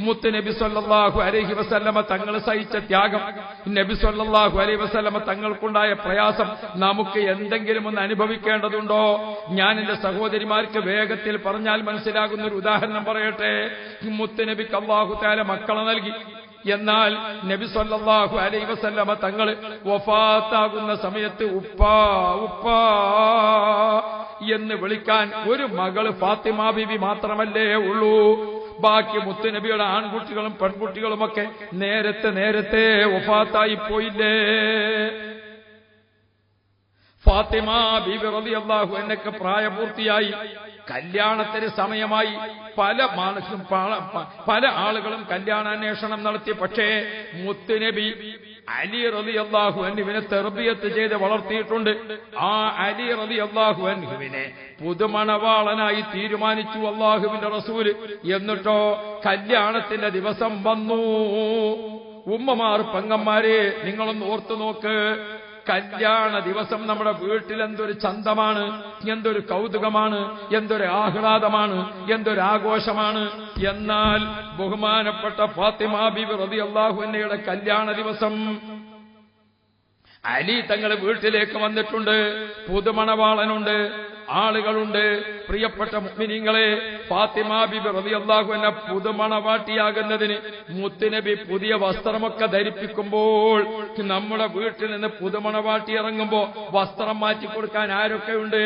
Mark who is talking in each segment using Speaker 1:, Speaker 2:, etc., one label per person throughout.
Speaker 1: മുത്ത് നബി സല്ലല്ലാഹു അലൈഹി വസല്ലമ തങ്ങൾ സഹിച്ച ത്യാഗം, നബി സല്ലല്ലാഹു അലൈഹി വസല്ലമ തങ്ങൾക്കുണ്ടായ പ്രയാസം നമുക്ക് എന്തെങ്കിലും ഒന്ന് അനുഭവിക്കേണ്ടതുണ്ടോ? ഞാൻ എന്റെ സഹോദരിമാർക്ക് വേഗത്തിൽ പറഞ്ഞാൽ മനസ്സിലാകുന്ന ഒരു ഉദാഹരണം പറയട്ടെ. മുത്ത് നബിക്ക് അല്ലാഹു തആല മക്കളെ നൽകി. എന്നാൽ നബി സല്ലല്ലാഹു അലൈഹി വസല്ലമ തങ്ങൾ വഫാത്താകുന്ന സമയത്ത് ഉപ്പാ ഉപ്പാ എന്ന് വിളിക്കാൻ ഒരു മകള് ഫാത്തിമ ബീവി മാത്രമല്ലേ ഉള്ളൂ. ബാക്കി മുത്തുനബിയുടെ ആൺകുട്ടികളും പെൺകുട്ടികളുമൊക്കെ നേരത്തെ വഫാത്തായി പോയില്ലേ. ഫാത്തിമ ബീബി റളിയല്ലാഹു അൻഹയ്ക്ക് പ്രായപൂർത്തിയായി, കല്യാണത്തിന് സമയമായി. പല ആളുകളും കല്യാണാന്വേഷണം നടത്തി. പക്ഷേ മുത്തുനബി അലി റളിയല്ലാഹു അൻഹുവിനെ തർബിയത്ത് ചെയ്ത് വളർത്തിയിട്ടുണ്ട്. ആ അലി റളിയല്ലാഹു അൻഹുവിനെ പുതുമണവാളനായി തീരുമാനിച്ചു അല്ലാഹുവിന്റെ റസൂല്. എന്നിട്ടോ കല്യാണത്തിന്റെ ദിവസം വന്നു. ഉമ്മമാർ, പെങ്ങന്മാരെ, നിങ്ങളൊന്ന് ഓർത്തു നോക്ക്. കല്യാണ ദിവസം നമ്മുടെ വീട്ടിൽ എന്തൊരു ചന്തമാണ്, എന്തൊരു കൗതുകമാണ്, എന്തൊരു ആഹ്ലാദമാണ്, എന്തൊരു ആഘോഷമാണ്. എന്നാൽ ബഹുമാനപ്പെട്ട ഫാത്തിമ ബീബി റളിയല്ലാഹു അൻഹയുടെ കല്യാണ ദിവസം അലി തങ്ങൾ വീട്ടിലേക്ക് വന്നിട്ടുണ്ട്. പുതുമണവാളനുണ്ട്, ആളുകളുണ്ട്. പ്രിയപ്പെട്ട മുഅ്മിനീങ്ങളെ, ഫാത്തിമ ബീബി റളിയല്ലാഹു അൻഹ പുതുമണവാട്ടിയാകുന്നതിന് മുത്തുനബി പുതിയ വസ്ത്രമൊക്കെ ധരിപ്പിക്കുമ്പോൾ നമ്മുടെ വീട്ടിൽ നിന്ന് പുതുമണവാട്ടി ഇറങ്ങുമ്പോ വസ്ത്രം മാറ്റി കൊടുക്കാൻ ആരൊക്കെയുണ്ട്?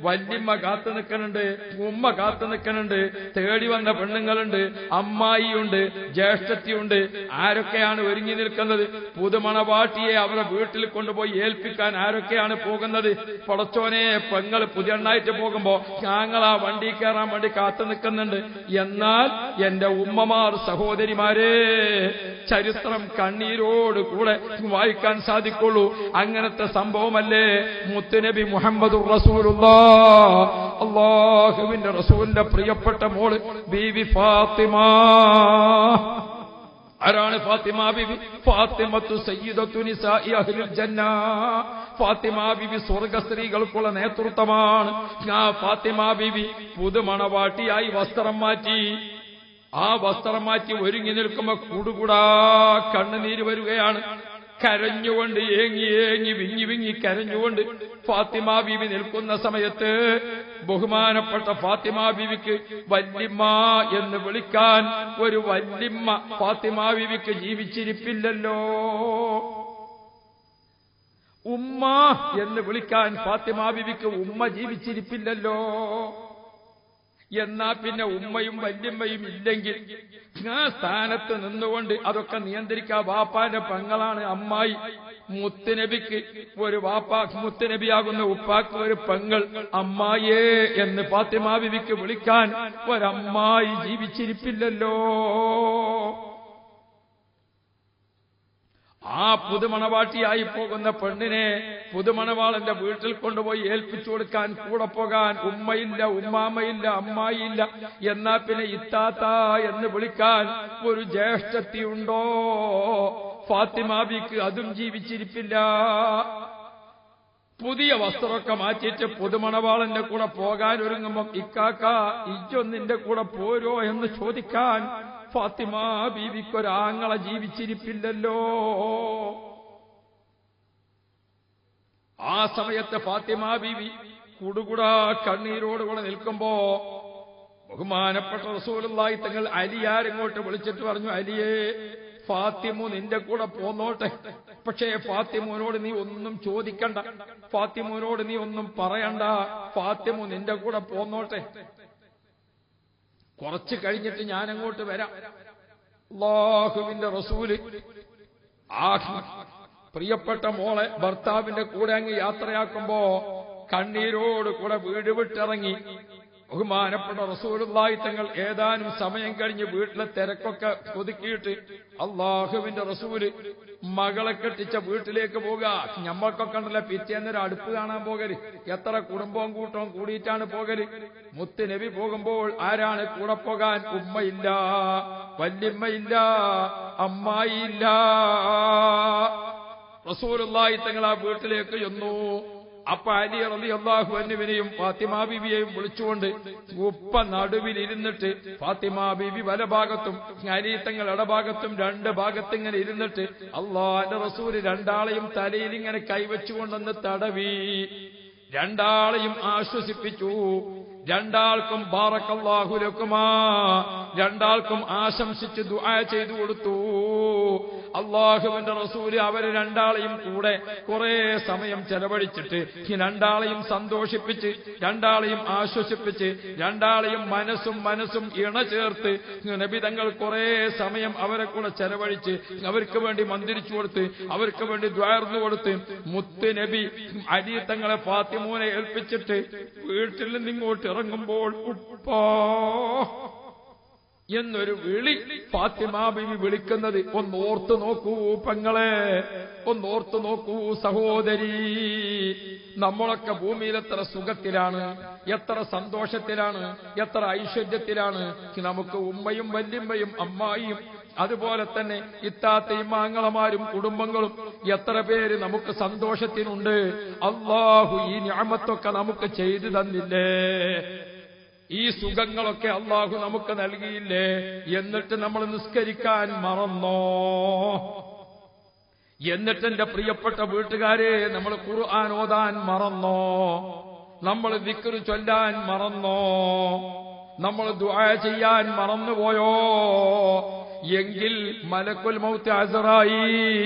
Speaker 1: വല്യമ്മ കാത്തു നിൽക്കുന്നുണ്ട്, ഉമ്മ കാത്തു നിൽക്കുന്നുണ്ട്, തേടി വന്ന പെണ്ണുങ്ങളുണ്ട്, അമ്മായിയുണ്ട്, ജ്യേഷ്ഠത്തിയുണ്ട്. ആരൊക്കെയാണ് ഒരുങ്ങി നിൽക്കുന്നത്? പുതുമണവാട്ടിയെ അവരുടെ വീട്ടിൽ കൊണ്ടുപോയി ഏൽപ്പിക്കാൻ ആരൊക്കെയാണ് പോകുന്നത്? പടച്ചോനെ, പെങ്ങൾ പുതിയണ്ണായിട്ട് പോകുമ്പോ ഞങ്ങൾ ആ വണ്ടി കയറാൻ വേണ്ടി കാത്തു നിൽക്കുന്നുണ്ട്. എന്നാൽ എന്റെ ഉമ്മമാർ, സഹോദരിമാരെ, ചരിത്രം കണ്ണീരോട് കൂടെ വായിക്കാൻ സാധിക്കുള്ളൂ. അങ്ങനത്തെ സംഭവമല്ലേ മുത്തുനബി മുഹമ്മദുർ റസൂലുള്ളാഹ്, അല്ലാഹുവിന്റെ റസൂലിന്റെ പ്രിയപ്പെട്ട മോള് ബീവി ഫാത്തിമ. ആരാണ് ഫാത്തിമ ബീവി? ഫാത്തിമത്തു സയ്യിദത്തു നിസാഇ അഹ്ലിൽ ജന്ന. ഫാത്തിമ ബീവി സ്വർഗ സ്ത്രീകൾക്കുള്ള നേതൃത്വമാണ്. ആ ഫാത്തിമ ബീവി പുതുമണവാട്ടിയായി വസ്ത്രം മാറ്റി. ആ വസ്ത്രം മാറ്റി ഒരുങ്ങി നിൽക്കുമ്പോ കൂടുകൂടാ കണ്ണുനീര് വരികയാണ്. കരഞ്ഞുകൊണ്ട്, ഏങ്ങി വിങ്ങി കരഞ്ഞുകൊണ്ട് ഫാത്തിമ ബീവി നിൽക്കുന്ന സമയത്ത് ബഹുമാനപ്പെട്ട ഫാത്തിമ ബീവിക്ക് വല്യമ്മ എന്ന് വിളിക്കാൻ ഒരു വല്യമ്മ ഫാത്തിമ ബീവിക്ക് ജീവിച്ചിരിപ്പില്ലല്ലോ. ഉമ്മ എന്ന് വിളിക്കാൻ ഫാത്തിമ ബീവിക്ക് ഉമ്മ ജീവിച്ചിരിപ്പില്ലല്ലോ. എന്നാ പിന്നെ ഉമ്മയും വല്യമ്മയും ഇല്ലെങ്കിൽ ആ സ്ഥാനത്ത് നിന്നുകൊണ്ട് അതൊക്കെ നിയന്ത്രിക്കാൻ വാപ്പാന്റെ പെങ്ങളാണ് അമ്മായി. മുത്തുനബിക്ക് ഒരു വാപ്പാ, മുത്തുനബിയാകുന്ന ഉപ്പാക്ക് ഒരു പെങ്ങൾ. അമ്മായേ എന്ന് ഫാത്തിമ ബീവിക്ക് വിളിക്കാൻ ഒരമ്മായി ജീവിച്ചിരിപ്പില്ലല്ലോ. ആ പുതുമണവാട്ടിയായി പോകുന്ന പെണ്ണിനെ പുതുമണവാളന്റെ വീട്ടിൽ കൊണ്ടുപോയി ഏൽപ്പിച്ചു കൊടുക്കാൻ കൂടെ പോകാൻ ഉമ്മയില്ല, ഉമ്മാമയില്ല, അമ്മായില്ല. എന്നാ പിന്നെ ഇത്താത്ത എന്ന് വിളിക്കാൻ ഒരു ജ്യേഷ്ഠത്തിയുണ്ടോ? ഫാത്തിമ ബീവിക്ക് അതും ജീവിച്ചിരിപ്പില്ല. പുതിയ വസ്ത്രമൊക്കെ മാറ്റിയിട്ട് പുതുമണവാളന്റെ കൂടെ പോകാൻ ഒരുങ്ങുമ്പം ഇക്കാക്ക ഇജ്ജൊന്നിന്റെ കൂടെ പോരോ എന്ന് ചോദിക്കാൻ ഫാത്തിമ ബീവിക്കൊരാങ്ങളെ ജീവിച്ചിരിപ്പില്ലല്ലോ. ആ സമയത്ത് ഫാത്തിമ ബീവി കൂടുകൂടാ കണ്ണീരോടുകൂടെ നിൽക്കുമ്പോ ബഹുമാനപ്പെട്ട റസൂലുള്ളാഹി തങ്ങൾ അലിയാരിങ്ങോട്ട് വിളിച്ചിട്ട് പറഞ്ഞു, അലിയേ, ഫാത്തിമു നിന്റെ കൂടെ പോന്നോട്ടെ. പക്ഷേ ഫാത്തിമുവിനോട് നീ ഒന്നും ചോദിക്കണ്ട, ഫാത്തിമുവിനോട് നീ ഒന്നും പറയണ്ട, ഫാത്തിമു നിന്റെ കൂടെ പോന്നോട്ടെ. കുറച്ച് കഴിഞ്ഞിട്ട് ഞാൻ അങ്ങോട്ട് വരാം. അല്ലാഹുവിന്റെ റസൂല് ആ പ്രിയപ്പെട്ട മോളെ ഭർത്താവിന്റെ കൂടെ അങ്ങ് യാത്രയാക്കുമ്പോ കണ്ണീരോട് കൂടെ വീട് വിട്ടിറങ്ങി. ബഹുമാനപ്പെട്ട റസൂലുള്ളാഹി തങ്ങൾ ഏതാനും സമയം കഴിഞ്ഞ് വീട്ടിലെ തിരക്കൊക്കെ ഒതുക്കിയിട്ട് അല്ലാഹുവിന്റെ റസൂല് മകളെ കെട്ടിച്ച വീട്ടിലേക്ക് പോകുക. ഞമ്മൾക്കൊക്കെ ഉണ്ടല്ലോ പിറ്റേന്നൊരു അടുപ്പ് കാണാൻ പോകല്, എത്ര കുടുംബവും കൂട്ടവും കൂടിയിട്ടാണ് പോകല്. മുത്ത് നബി പോകുമ്പോൾ ആരാണ് കൂടെ പോകാൻ? ഉമ്മയില്ല, വല്യമ്മയില്ല, അമ്മായിയില്ല. റസൂലുള്ളാഹി തങ്ങൾ ആ വീട്ടിലേക്ക് ചെന്നു. അപ്പൊ അലി റളിയല്ലാഹു അൻഹുവിനെയും ഫാത്തിമ ബീവിയെയും വിളിച്ചുകൊണ്ട് ഉപ്പ നടുവിലിരുന്നിട്ട് ഫാത്തിമ ബീവി വലഭാഗത്തും അലി തങ്ങൾ ഇടഭാഗത്തും രണ്ട് ഭാഗത്ത് ഇങ്ങനെ ഇരുന്നിട്ട് അല്ലാഹുവിന്റെ റസൂൽ രണ്ടാളെയും തലയിൽ ഇങ്ങനെ കൈവച്ചുകൊണ്ടെന്ന് തടവി, രണ്ടാളെയും ആശ്വസിപ്പിച്ചു. രണ്ടാൾക്കും ബാറക്കല്ലാഹു ലക്കുമാ, രണ്ടാൾക്കും ആശംസിച്ച് ദുആ ചെയ്തു കൊടുത്തു. അല്ലാഹുവിന്റെ റസൂല് അവരെ രണ്ടാളെയും കൂടെ കുറെ സമയം ചെലവഴിച്ചിട്ട് രണ്ടാളെയും സന്തോഷിപ്പിച്ച്, രണ്ടാളെയും ആശ്വസിപ്പിച്ച്, രണ്ടാളെയും മനസ്സും ഇണ ചേർത്ത് നബി തങ്ങൾ കുറെ സമയം അവരെ കൂടെ ചെലവഴിച്ച് അവർക്ക് വേണ്ടി മന്ത്രിച്ചു കൊടുത്ത്, അവർക്ക് വേണ്ടി ദ്വാർന്നു കൊടുത്ത്, മുത്ത് നബി അലി തങ്ങളെ ഫാത്തിമൂനെ ഏൽപ്പിച്ചിട്ട് വീട്ടിൽ നിന്ന് ഇങ്ങോട്ട് ഇറങ്ങുമ്പോൾ ഉപ്പാ എന്നൊരു വിളി ഫാത്തിമ ബീവി വിളിക്കുന്നത് ഒന്നോർത്തു നോക്കൂ പെങ്ങളെ, ഒന്നോർത്തു നോക്കൂ സഹോദരി. നമ്മളൊക്കെ ഭൂമിയിൽ എത്ര സുഖത്തിലാണ്, എത്ര സന്തോഷത്തിലാണ്, എത്ര ഐശ്വര്യത്തിലാണ്. നമുക്ക് ഉമ്മയും വല്യമ്മയും അമ്മായിയും അതുപോലെ തന്നെ ഇത്താത്തയും ആങ്ങളമാരും കുടുംബങ്ങളും എത്ര പേര് നമുക്ക് സന്തോഷത്തിനുണ്ട്. അല്ലാഹു ഈ നിഅമത്തൊക്കെ നമുക്ക് ചെയ്തു തന്നില്ലേ? ഈ സുഖങ്ങളൊക്കെ അല്ലാഹു നമുക്ക് നൽകിയില്ലേ? എന്നിട്ട് നമ്മൾ നിസ്കരിക്കാൻ മറന്നോ? എന്നിട്ട് എന്റെ പ്രിയപ്പെട്ട വീട്ടുകാരെ, നമ്മൾ ഖുർആൻ ഓതാൻ മറന്നോ? നമ്മൾ ദിക്ർ ചൊല്ലാൻ മറന്നോ? നമ്മൾ ദുആ ചെയ്യാൻ മറന്നുപോയോ? എങ്കിൽ മലക്കുൽ മൗത്ത് അസ്റായീൽ